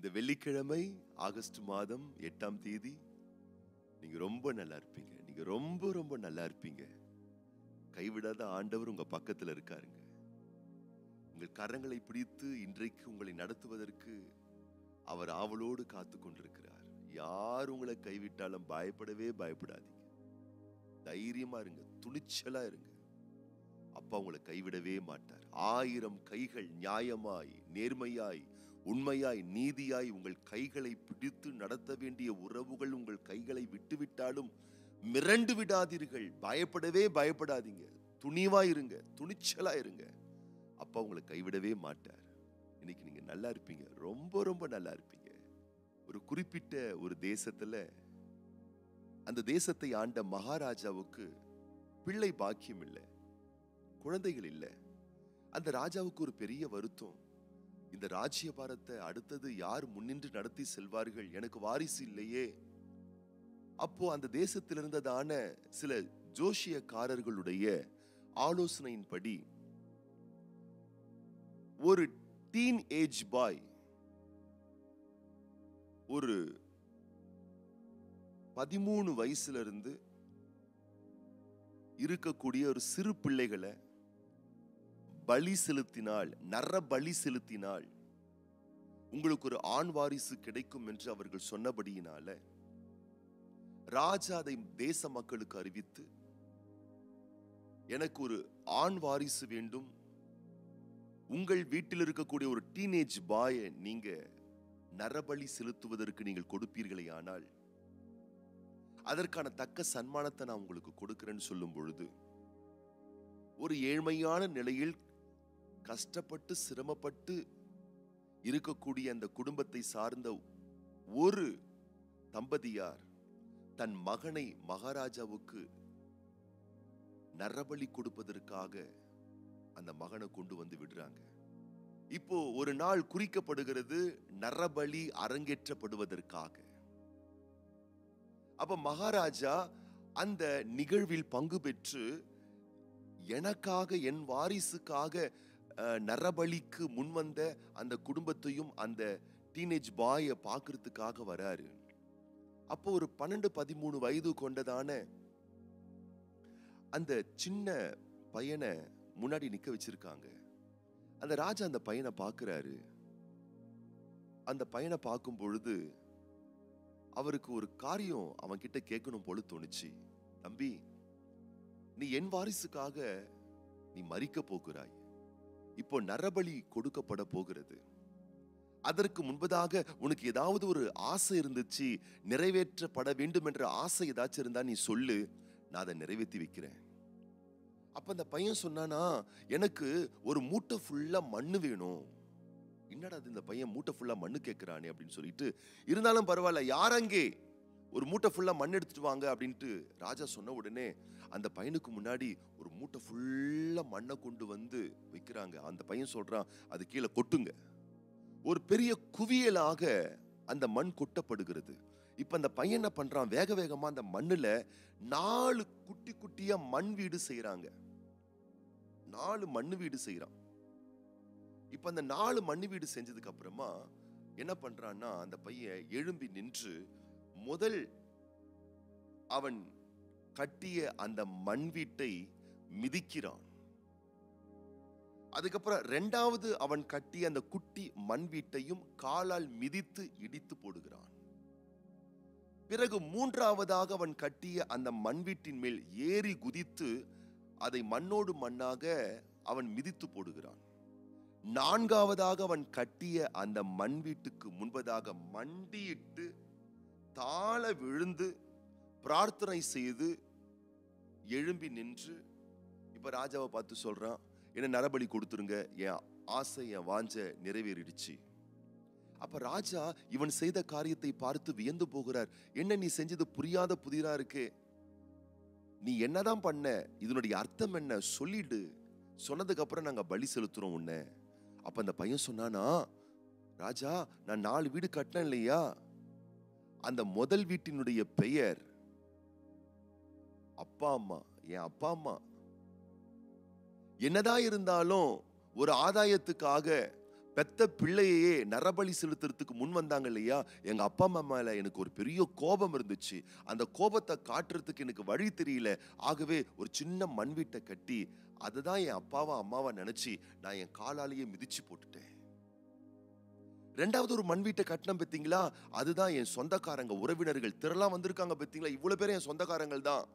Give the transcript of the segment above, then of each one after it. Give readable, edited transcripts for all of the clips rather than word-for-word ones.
இந்த வெள்ளிக்கிழமை ஆகஸ்ட் மாதம் 8ஆம் தேதி நீங்க ரொம்ப நல்லா இருப்பீங்க. நீங்க ரொம்ப ரொம்ப நல்லா இருப்பீங்க. கைவிடாத ஆண்டவர் உங்க பக்கத்துல இருக்காருங்க. உங்கள் கரங்களை பிடித்து இன்றைக்கு உங்களை நடத்துவதற்கு அவர் ஆவலோடு காத்து கொண்டிருக்கிறார். யார் உங்களை கைவிட்டாலும் பயப்படவே பயப்படாதீங்க. தைரியமா இருங்க, துணிச்சலா இருங்க. அப்பா உங்களை கைவிடவே மாட்டார். 1000 கைகள் நியாயமாய், நேர்மையாய், உண்மையாய், நீதியாய் உங்கள் கைகளை பிடித்து நடத்த வேண்டிய உறவுகள் உங்கள் கைகளை விட்டுவிட்டாலும் மிரண்டு விடாதீர்கள். பயப்படவே பயப்படாதீங்க. துணிவா இருங்க, துணிச்சலா இருங்க. அப்பா உங்களை கைவிடவே மாட்டார். இன்னைக்கு நீங்க நல்லா இருப்பீங்க, ரொம்ப ரொம்ப நல்லா இருப்பீங்க. ஒரு குறிப்பிட்ட ஒரு தேசத்துல, அந்த தேசத்தை ஆண்ட மகாராஜாவுக்கு பிள்ளை பாக்கியம் இல்லை, குழந்தைகள் இல்லை. அந்த ராஜாவுக்கு ஒரு பெரிய வருத்தம். இந்த ராஜ்யபாரத்தை அடுத்தது யார் முன்னின்று நடத்தி செல்வார்கள், எனக்கு வாரிசு இல்லையே. அப்போ அந்த தேசத்தில் இருந்ததான சில ஜோஷியக்காரர்களுடைய ஆலோசனையின்படி ஒரு டீன் ஏஜ் பாய், ஒரு 13 வயசுல இருந்து இருக்கக்கூடிய ஒரு சிறு பிள்ளைகளை பலி செலுத்தினால், நர பலி செலுத்தினால் உங்களுக்கு ஒரு ஆண் வாரிசு கிடைக்கும் என்று அவர்கள் சொன்னபடியினால ராஜா அதை தேச மக்களுக்கு அறிவித்து, எனக்கு ஒரு ஆண் வாரிசு வேண்டும், உங்கள் வீட்டில் இருக்கக்கூடிய ஒரு டீனேஜ் பாயை நீங்க நரபலி செலுத்துவதற்கு நீங்கள் கொடுப்பீர்களே ஆனால் அதற்கான தக்க சன்மானத்தை நான் உங்களுக்கு கொடுக்கிறேன்னு சொல்லும் பொழுது, ஒரு ஏழ்மையான நிலையில் கஷ்டப்பட்டு சிரமப்பட்டு இருக்கக்கூடிய அந்த குடும்பத்தை சார்ந்த ஒரு தம்பதியார் தன் மகனை மகாராஜாவுக்கு நரபலி கொடுப்பதற்காக அந்த மகனை கொண்டு வந்து விடுறாங்க. இப்போ ஒரு நாள் குறிக்கப்படுகிறது நரபலி அரங்கேற்றப்படுவதற்காக. அப்ப மகாராஜா அந்த நிகழ்வில் பங்கு பெற்று எனக்காக, என் வாரிசுக்காக நரபலிக்கு முன்வந்த அந்த குடும்பத்தையும் அந்த டீனேஜ் பாயை பார்க்கறதுக்காக வராரு. அப்போ ஒரு 12-13 வயது கொண்டதான அந்த சின்ன பையனை முன்னாடி நிக்க வச்சிருக்காங்க. அந்த ராஜா அந்த பையனை பார்க்கிறாரு. அந்த பையனை பார்க்கும் பொழுது அவருக்கு ஒரு காரியம் அவன் கிட்ட கேட்கணும் போல தோணுச்சு. தம்பி, நீ என் வாரிசுக்காக நீ மரிக்க போகிறாய். இப்போ நரபலி கொடுக்கப்பட போகிறது. அதற்கு முன்பதாக உனக்கு ஏதாவது ஒரு ஆசை இருந்துச்சு, நிறைவேற்றப்பட வேண்டும் என்ற ஆசை ஏதாச்சும் இருந்தா நீ சொல்லு, நான் அதை நிறைவேற்றி வைக்கிறேன். அப்ப அந்த பையன் சொன்னானா, எனக்கு ஒரு மூட்டை ஃபுல்லா மண்ணு வேணும். என்னடா இந்த பையன் மூட்டை ஃபுல்லா மண்ணு கேட்கிறானே அப்படின்னு சொல்லிட்டு, இருந்தாலும் பரவாயில்ல, யார் அங்கே ஒரு மூட்டை ஃபுல்லா மண் எடுத்துட்டு வாங்க அப்படின்ட்டு ராஜா சொன்ன உடனே அந்த பையனுக்கு முன்னாடி ஒரு மூட்டை ஃபுல்லா மண்ணை கொண்டு வந்து வைக்கிறாங்க. அந்த பையன் சொல்றான், அது கீழே கொட்டுங்க. ஒரு பெரிய குவியலாக அந்த மண் கொட்டப்படுகிறது. இப்ப அந்த பையன் என்ன பண்றான், வேக வேகமா அந்த மண்ணுல 4 குட்டி குட்டியா மண் வீடு செய்யறாங்க. 4 மண்ணு வீடு செய்யறான். இப்ப அந்த 4 மண்ணு வீடு செஞ்சதுக்கு அப்புறமா என்ன பண்றான்னா, அந்த பையன் எழும்பி நின்று முதல் அவன் கட்டிய அந்த மண் வீட்டை மிதிக்கிறான். அதுக்கப்புறம் 2வது அவன் கட்டிய அந்த குட்டி மண் வீட்டையும் காலால் மிதித்து இடித்து போடுகிறான். பிறகு 3வதாக அவன் கட்டிய அந்த மண் வீட்டின் மேல் ஏறி குதித்து அதை மண்ணோடு மண்ணாக அவன் மிதித்து போடுகிறான். 4வதாக அவன் கட்டிய அந்த மண் வீட்டுக்கு முன்பதாக மண்டியிட்டு தாழ விழுந்து பிரார்த்தனை செய்து எழும்பி நின்று, இப்ப ராஜாவை பார்த்து சொல்றான், என்ன நரபலி கொடுத்துருங்க, என் ஆசை, என் வாஞ்ச நிறைவேறிடுச்சு. அப்ப ராஜா இவன் செய்த காரியத்தை பார்த்து வியந்து போகிறார். என்ன நீ செஞ்சது புரியாத புதிரா இருக்கே, நீ என்னதான் பண்ண, இதனுடைய அர்த்தம் என்ன சொல்லிடு, சொன்னதுக்கு அப்புறம் நாங்க பலி செலுத்துறோம் உன்ன. அப்ப அந்த பையன் சொன்னானா, ராஜா நான் 4 வீடு கட்டினேன் இல்லையா, அந்த முதல் வீட்டினுடைய பெயர் அப்பா அம்மா, என் அப்பா அம்மா. என்னதான் இருந்தாலும் ஒரு ஆதாயத்துக்காக பெத்த பிள்ளையே நரபலி செலுத்துறதுக்கு முன் வந்தாங்க இல்லையா, எங்க அப்பா அம்மா மேல எனக்கு ஒரு பெரிய கோபம் இருந்துச்சு. அந்த கோபத்தை காட்டுறதுக்கு எனக்கு வழி தெரியல. ஆகவே ஒரு சின்ன மண் வீட்டை கட்டி அதுதான் என் அப்பாவா அம்மாவா நினைச்சு நான் என் காலாலேயே மிதிச்சு போட்டுட்டேன். ரெண்டாவது ஒரு மண் வீட்டை கட்டினம் பெத்தீங்களா, அதுதான் என் சொந்தக்காரங்க உறவினர்கள் திரளா வந்திருக்காங்க பெத்தீங்களா, இவ்வளவு பேரும் என் சொந்தக்காரங்கள் தான்.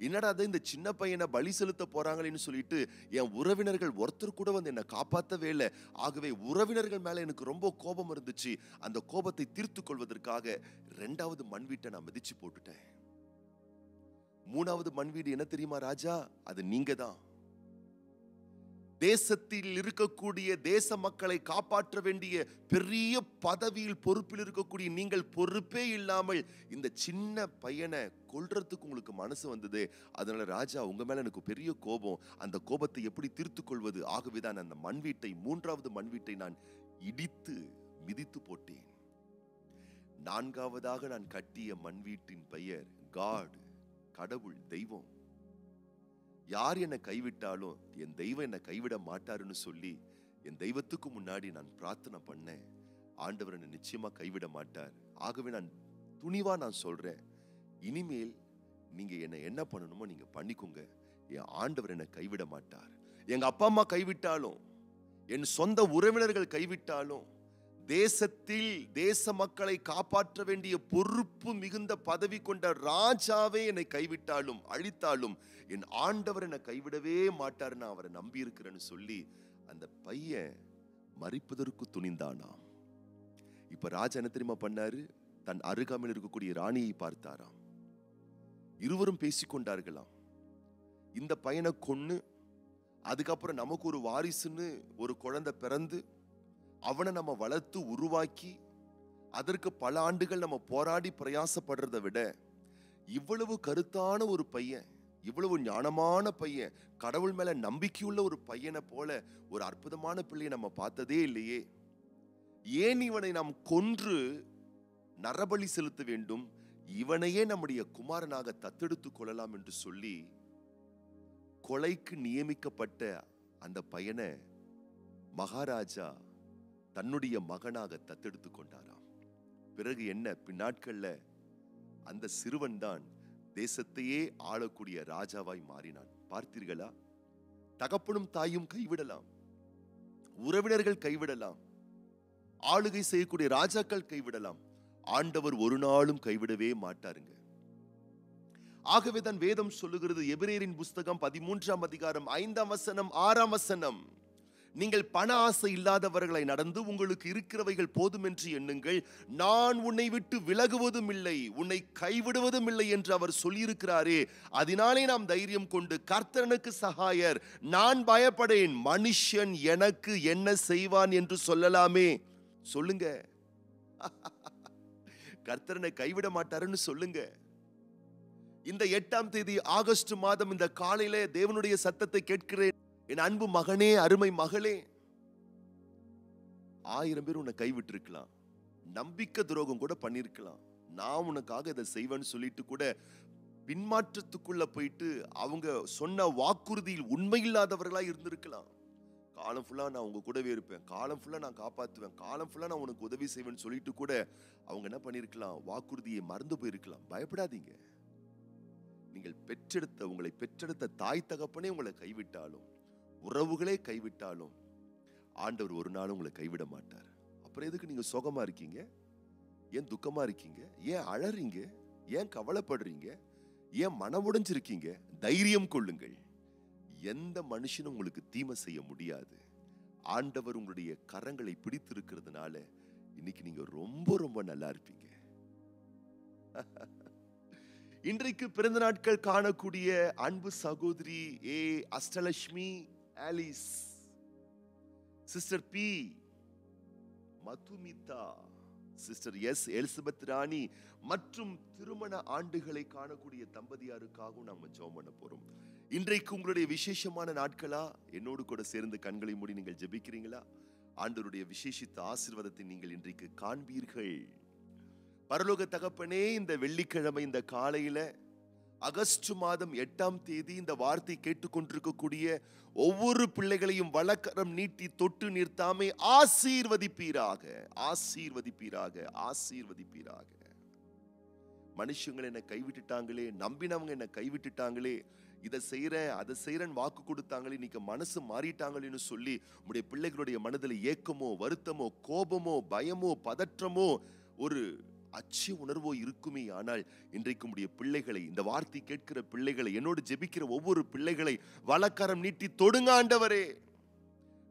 என்னடா இந்த சின்ன பையனை பலி செலுத்த போறாங்களேன்னு சொல்லிட்டு என் உறவினர்கள் ஒருத்தர் கூட வந்து என்னை காப்பாற்றவே இல்லை. ஆகவே உறவினர்கள் மேல எனக்கு ரொம்ப கோபம் இருந்துச்சு. அந்த கோபத்தை தீர்த்து கொள்வதற்காக ரெண்டாவது மண் வீட்டை நான் மிதிச்சு போட்டுட்டேன். மூணாவது மண் வீடு என்ன தெரியுமா ராஜா, அது நீங்க தான். தேசத்தில் இருக்கக்கூடிய தேச மக்களை காப்பாற்ற வேண்டிய பெரிய பதவியில் பொறுப்பில் இருக்கக்கூடிய நீங்கள் பொறுப்பே இல்லாமல் இந்த சின்ன பையனை கொல்றதுக்கு உங்களுக்கு மனசு வந்தது. அதனால ராஜா உங்க மேல எனக்கு பெரிய கோபம். அந்த கோபத்தை எப்படி தீர்த்து கொள்வது? ஆகவேதான் அந்த மண் வீட்டை, மூன்றாவது மண் வீட்டை நான் இடித்து மிதித்து போட்டேன். நான்காவதாக நான் கட்டிய மண் வீட்டின் பெயர் காட், கடவுள், தெய்வம். யார் என்னை கைவிட்டாலும் என் தெய்வம் என்னை கைவிட மாட்டாருன்னு சொல்லி என் தெய்வத்துக்கு முன்னாடி நான் பிரார்த்தனை பண்ணேன். ஆண்டவர் என்னை நிச்சயமா கைவிட மாட்டார். ஆகவே நான் துணிவா நான் சொல்றேன், இனிமேல் நீங்க என்ன என்ன பண்ணணுமோ நீங்க பண்ணிக்கோங்க, என் ஆண்டவர் என்னை கைவிட மாட்டார். எங்க அப்பா அம்மா கைவிட்டாலும், என் சொந்த உறவினர்கள் கைவிட்டாலும், தேசத்தில் தேச மக்களை காப்பாற்ற வேண்டிய பொறுப்பு மிகுந்த பதவி கொண்ட ராஜாவே என்னை கைவிட்டாலும் அழித்தாலும் என் ஆண்டவர் என்னை கைவிடவே மாட்டார், நான் அவரை நம்பி இருக்கிறேன்னு சொல்லி அந்த பையன் மரிப்பதற்கு துணிந்தானாம். இப்ப ராஜா என்ன தெரியுமா பண்ணாரு? தன் அருகாமையில் இருக்கக்கூடிய ராணியை பார்த்தாராம். இருவரும் பேசிக்கொண்டார்களாம். இந்த பையனை கொன்னு அதுக்கப்புறம் நமக்கு ஒரு வாரிசுன்னு ஒரு குழந்தை பிறந்து அவனை நம்ம வளர்த்து உருவாக்கி அதற்கு பல ஆண்டுகள் நம்ம போராடி பிரயாசப்படுறதை விட இவ்வளவு கருத்தான ஒரு பையன், இவ்வளவு ஞானமான பையன், கடவுள் மேல நம்பிக்கையுள்ள ஒரு பையனை போல ஒரு அற்புதமான பிள்ளையை நம்ம பார்த்ததே இல்லையே. ஏன் இவனை நாம் கொன்று நரபலி செலுத்த வேண்டும்? இவனையே நம்முடைய குமாரனாக தத்தெடுத்துக் கொள்ளலாம் என்று சொல்லி கொலைக்கு நியமிக்கப்பட்ட அந்த பையனை மகாராஜா தன்னுடைய மகனாக தத்தெடுத்து கொண்டாராம். பிறகு என்ன, பின்னாட்கள்ல அந்த சிறுவன் தான் தேசத்தையே ஆளக்கூடிய ராஜாவாய் மாறினான். பார்த்தீர்களா? தகப்பனும் தாயும் கைவிடலாம், உறவினர்கள் கைவிடலாம், ஆளுகை செய்யக்கூடிய ராஜாக்கள் கைவிடலாம், ஆண்டவர் ஒரு நாளும் கைவிடவே மாட்டாருங்க. ஆகவேதான் வேதம் சொல்லுகிறது, எபிரேயரின் புஸ்தகம் 13ஆம் அதிகாரம் 5ஆம் வசனம் 6ஆம் வசனம், நீங்கள் பண ஆசை இல்லாதவர்களை நடந்து உங்களுக்கு இருக்கிறவைகள் போதும் என்று எண்ணுங்கள், நான் உன்னை விட்டு விலகுவதும் இல்லை உன்னை கைவிடுவதும் இல்லை என்று அவர் சொல்லியிருக்கிறாரே. அதனாலே நாம் தைரியம் கொண்டு கர்த்தனுக்கு சகாயர், நான் பயப்படேன், மனுஷன் எனக்கு என்ன செய்வான் என்று சொல்லலாமே. சொல்லுங்க, கர்த்தரனை கைவிட மாட்டாருன்னு சொல்லுங்க. இந்த 8ஆம் தேதி ஆகஸ்ட் மாதம் இந்த காலையில தேவனுடைய சத்தத்தை கேட்கிறேன். என் அன்பு மகனே, அருமை மகளே, 1000 பேர் உன்னை கைவிட்டு இருக்கலாம், நம்பிக்கை துரோகம் கூட பண்ணிருக்கலாம், நான் உனக்காக இதை செய்வேன்னு சொல்லிட்டு கூட பின்மாற்றத்துக்குள்ள போயிட்டு அவங்க சொன்ன வாக்குறுதியில் உண்மையில்லாதவர்களா இருந்திருக்கலாம். காலம் ஃபுல்லா நான் உங்க கூடவே இருப்பேன், காலம் ஃபுல்லா நான் காப்பாத்துவேன், காலம் ஃபுல்லா நான் உனக்கு உதவி செய்வேன்னு சொல்லிட்டு கூட அவங்க என்ன பண்ணிருக்கலாம், வாக்குறுதியை மறந்து போயிருக்கலாம். பயப்படாதீங்க. நீங்கள் பெற்றெடுத்த, உங்களை பெற்றெடுத்த தாய் தகப்பனே உங்களை கைவிட்டாலும், உறவுகளே கைவிட்டாலும், ஆண்டவர் ஒரு நாள் உங்களை கைவிட மாட்டார். அப்புறம் எதுக்கு நீங்க சோகமா இருக்கீங்க? ஏன் துக்கமா இருக்கீங்க? ஏன் அழறீங்க? ஏன் கவலைப்படுறீங்க? ஏன் மனம் உடைஞ்சிருக்கீங்க? தைரியம் கொள்ளுங்கள். எந்த மனுஷனும் உங்களுக்கு தீமை செய்ய முடியாது. ஆண்டவர் உங்களுடைய கரங்களை பிடித்திருக்கிறதுனால இன்னைக்கு நீங்க ரொம்ப ரொம்ப நல்லா இருப்பீங்க. இன்றைக்கு பிறந்த நாட்கள் காணக்கூடிய அன்பு சகோதரி A Ashtalakshmi Alice, sister B Madhumita, sister S Elizabeth Rani மற்றும் திருமண ஆண்டுகளை காணக்கூடிய தம்பதியாருக்காகவும் நாம ஜெபம் பண்ண போறோம். இன்றைக்கு உங்களுடைய விசேஷமான நாட்களா? என்னோடு கூட சேர்ந்து கண்களை மூடி நீங்கள் ஜெபிக்கிறீங்களா? ஆண்டவருடைய விசேஷித்த ஆசீர்வாதத்தை நீங்கள் இன்றைக்கு காண்பீர்கள். பரலோக தகப்பனே, இந்த வெள்ளிக்கிழமை இந்த காலையில ஆகஸ்ட் மாதம் 8ஆம் தேதி இந்த வார்த்தை கேட்டுக்கொண்டிருக்கக்கூடிய ஒவ்வொரு பிள்ளைகளையும் வலக்கரம் நீட்டி தொட்டு நிறுத்தாமே ஆசீர்வதிப்பீராக, ஆசீர்வதிப்பீராக, ஆசீர்வதிப்பீராக. மனுஷங்க என்னை கைவிட்டுட்டாங்களே, நம்பினவங்க என்னை கைவிட்டுட்டாங்களே, இதை செய்யறேன் அதை செய்யறேன் வாக்கு கொடுத்தாங்களே, இன்னைக்கு மனசு மாறிட்டாங்களேன்னு சொல்லி உங்களுடைய பிள்ளைகளுடைய மனதில் ஏக்கமோ, வருத்தமோ, கோபமோ, பயமோ, பதற்றமோ, ஒரு அச்ச உணர்வோ இருக்குமே. ஆனால் இன்றைக்கு உடைய பிள்ளைகளை, இந்த வார்த்தை கேட்கிற பிள்ளைகளை, என்னோடு ஜெபிக்கிற ஒவ்வொரு பிள்ளைகளை வலக்கரம் நீட்டி தொடுங்க. ஆண்டவரே,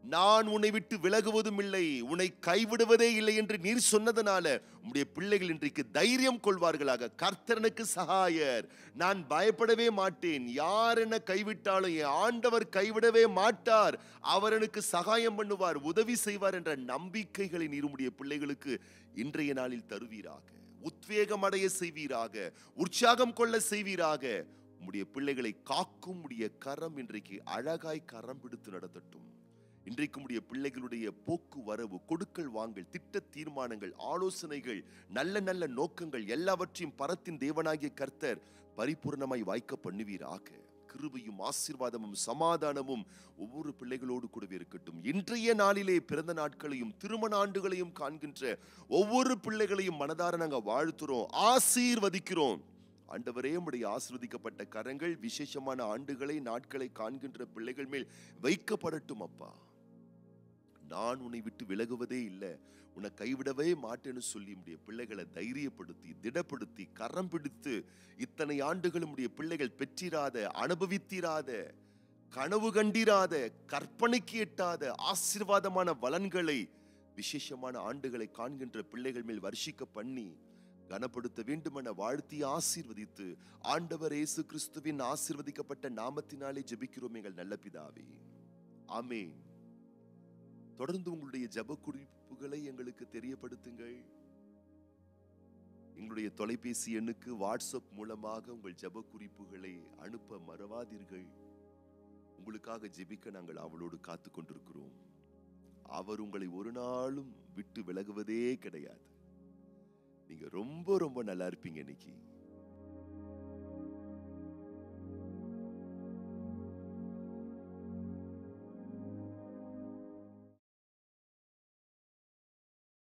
நான் உன்னை விட்டு விலகுவதும் இல்லை, உன்னை கைவிடுவதே இல்லை என்று நீர் சொன்னதனால உம்முடைய பிள்ளைகள் இன்றைக்கு தைரியம் கொள்வார்களாக. கர்த்தனுக்கு சகாயர், நான் பயப்படவே மாட்டேன், யார் என்ன கைவிட்டாலும் என் ஆண்டவர் கைவிடவே மாட்டார், அவர் எனக்கு சகாயம் பண்ணுவார், உதவி செய்வார் என்ற நம்பிக்கைகளை நீர் உம்முடைய பிள்ளைகளுக்கு இன்றைய நாளில் தருவீராக. உத்வேகம் அடைய செய்வீராக, உற்சாகம் கொள்ள செய்வீராக. உம்முடைய பிள்ளைகளை காக்கும் உடைய கரம் இன்றைக்கு அழகாய் கரம் பிடித்து நடத்தட்டும். இன்றைக்கு உடைய பிள்ளைகளுடைய போக்கு வரவு, கொடுக்கல் வாங்கல், திட்ட தீர்மானங்கள், ஆலோசனைகள், நல்ல நல்ல நோக்கங்கள் எல்லாவற்றையும் பரத்தின் தேவனாகிய கர்த்தர் பரிபூர்ணமாய் வாய்க்க பண்ணுவீராக. கிருபையும் ஆசீர்வாதமும் சமாதானமும் ஒவ்வொரு பிள்ளைகளோடு கூடவே இருக்கட்டும். இன்றைய நாளிலே பிறந்த நாட்களையும் திருமண ஆண்டுகளையும் காண்கின்ற ஒவ்வொரு பிள்ளைகளையும் மனதார நாங்கள் வாழ்த்துறோம், ஆசீர்வதிக்கிறோம். ஆண்டவரே, உம்முடைய ஆசீர்வதிக்கப்பட்ட கரங்கள் விசேஷமான ஆண்டுகளை நாட்களை காண்கின்ற பிள்ளைகள் மேல் வைக்கப்படட்டும். அப்பா, நான் உன்னை விட்டு விலகுவதே இல்லை, உன்னை கைவிடவே மாட்டேன்னு சொல்லி உடைய பிள்ளைகளை தைரியப்படுத்தி திடப்படுத்தி கரம் பிடித்து, இத்தனை ஆண்டுகளும் உடைய பிள்ளைகள் பெற்றிராத, அனுபவித்திராத, கனவு கண்டிராத, கற்பனைக்கு எட்டாத ஆசீர்வாதமான வளன்களை, விசேஷமான ஆண்டுகளை காண்கின்ற பிள்ளைகள் மேல் வர்ஷிக்க பண்ணி கனப்படுத்த வேண்டுமென வாழ்த்தி ஆசீர்வதித்து, ஆண்டவர் இயேசு கிறிஸ்துவின் ஆசீர்வதிக்கப்பட்ட நாமத்தினாலே ஜெபிக்கிறோம் எங்கள் நல்ல பிதாவே, ஆமென். தொடர்ந்து உங்களுடைய ஜெப குறிப்புகளை எங்களுக்கு தெரியப்படுத்துங்கள். எங்களுடைய தொலைபேசி எண்ணுக்கு வாட்ஸ்அப் மூலமாக உங்கள் ஜெப குறிப்புகளை அனுப்ப மறவாதீர்கள். உங்களுக்காக ஜெபிக்க நாங்கள் அவளோடு காத்து கொண்டிருக்கிறோம். அவர் உங்களை ஒரு நாளும் விட்டு விலகுவதே கிடையாது. நீங்க ரொம்ப ரொம்ப நல்லா இருப்பீங்க இன்னைக்கு.